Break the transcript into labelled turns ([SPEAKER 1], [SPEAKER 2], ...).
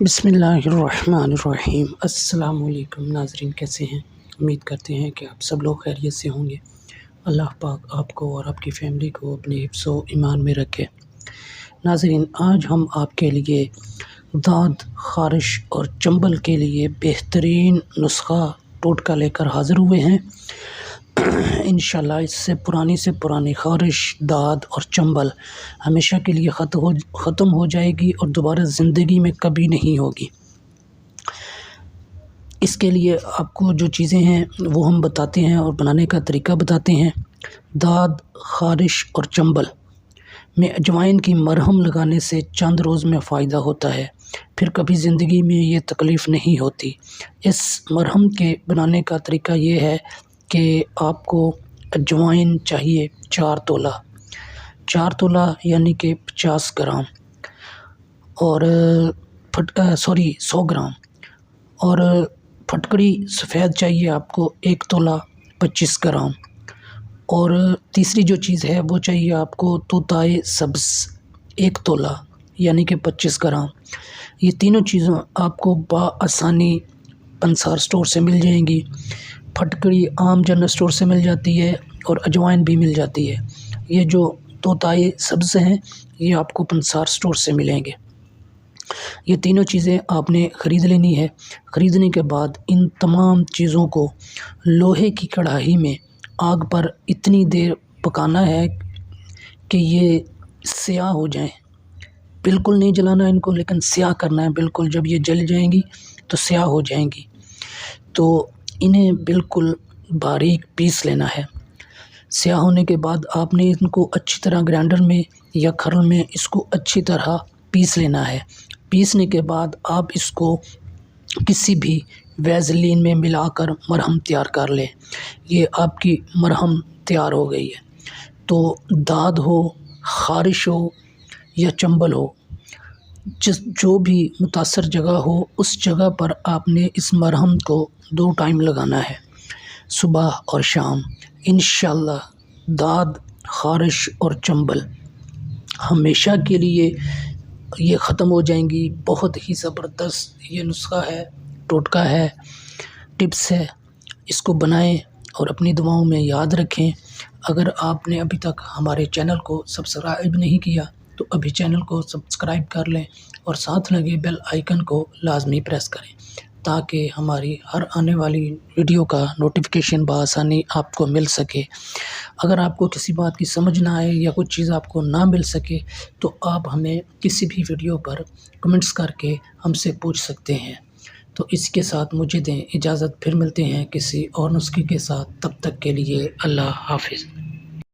[SPEAKER 1] بسم اللہ الرحمن الرحیم۔ السلام علیکم ناظرین، کیسے ہیں؟ امید کرتے ہیں کہ آپ سب لوگ خیریت سے ہوں گے۔ اللہ پاک آپ کو اور آپ کی فیملی کو اپنے حفظ و ایمان میں رکھے۔ ناظرین، آج ہم آپ کے لیے داد، خارش اور چنبل کے لیے بہترین نسخہ ٹوٹکا لے کر حاضر ہوئے ہیں۔ انشاءاللہ اس سے پرانی خارش، داد اور چنبل ہمیشہ کے لیے ختم ہو جائے گی اور دوبارہ زندگی میں کبھی نہیں ہوگی۔ اس کے لیے آپ کو جو چیزیں ہیں وہ ہم بتاتے ہیں اور بنانے کا طریقہ بتاتے ہیں۔ داد، خارش اور چنبل میں اجوائن کی مرہم لگانے سے چند روز میں فائدہ ہوتا ہے، پھر کبھی زندگی میں یہ تکلیف نہیں ہوتی۔ اس مرہم کے بنانے کا طریقہ یہ ہے کہ آپ کو اجوائن چاہیے 4 تولہ یعنی کہ 50 گرام، اور 100 گرام، اور پھٹکڑی سفید چاہیے آپ کو 1 تولہ 25 گرام، اور تیسری جو چیز ہے وہ چاہیے آپ کو توتائے سبز 1 تولہ یعنی کہ 25 گرام۔ یہ تینوں چیزیں آپ کو بآسانی پنسار اسٹور سے مل جائیں گی۔ پھٹکڑی عام جنرل اسٹور سے مل جاتی ہے اور اجوائن بھی مل جاتی ہے۔ یہ جو توتائے سبز ہیں یہ آپ کو پنسار اسٹور سے ملیں گے۔ یہ تینوں چیزیں آپ نے خرید لینی ہے۔ خریدنے کے بعد ان تمام چیزوں کو لوہے کی کڑاہی میں آگ پر اتنی دیر پکانا ہے کہ یہ سیاہ ہو جائیں۔ بالکل نہیں جلانا ان کو، لیکن سیاہ کرنا ہے بالکل۔ جب یہ جل جائیں گی تو سیاہ ہو جائیں گی، تو انہیں بالکل باریک پیس لینا ہے۔ سیاہ ہونے کے بعد آپ نے ان کو اچھی طرح گرائنڈر میں یا کھرل میں اس کو اچھی طرح پیس لینا ہے۔ پیسنے کے بعد آپ اس کو کسی بھی ویزلین میں ملا کر مرہم تیار کر لیں۔ یہ آپ کی مرہم تیار ہو گئی ہے۔ تو داد ہو، خارش ہو یا چنبل ہو، جو بھی متاثر جگہ ہو اس جگہ پر آپ نے اس مرہم کو 2 ٹائم لگانا ہے، صبح اور شام۔ انشاءاللہ داد، خارش اور چنبل ہمیشہ کے لیے یہ ختم ہو جائیں گی۔ بہت ہی زبردست یہ نسخہ ہے، ٹوٹکا ہے، ٹپس ہے۔ اس کو بنائیں اور اپنی دعاؤں میں یاد رکھیں۔ اگر آپ نے ابھی تک ہمارے چینل کو سبسکرائب نہیں کیا تو ابھی چینل کو سبسکرائب کر لیں اور ساتھ لگے بیل آئیکن کو لازمی پریس کریں تاکہ ہماری ہر آنے والی ویڈیو کا نوٹیفیکیشن بآسانی آپ کو مل سکے۔ اگر آپ کو کسی بات کی سمجھ نہ آئے یا کچھ چیز آپ کو نہ مل سکے تو آپ ہمیں کسی بھی ویڈیو پر کمنٹس کر کے ہم سے پوچھ سکتے ہیں۔ تو اس کے ساتھ مجھے دیں اجازت، پھر ملتے ہیں کسی اور نسخے کے ساتھ۔ تب تک کے لیے اللہ حافظ۔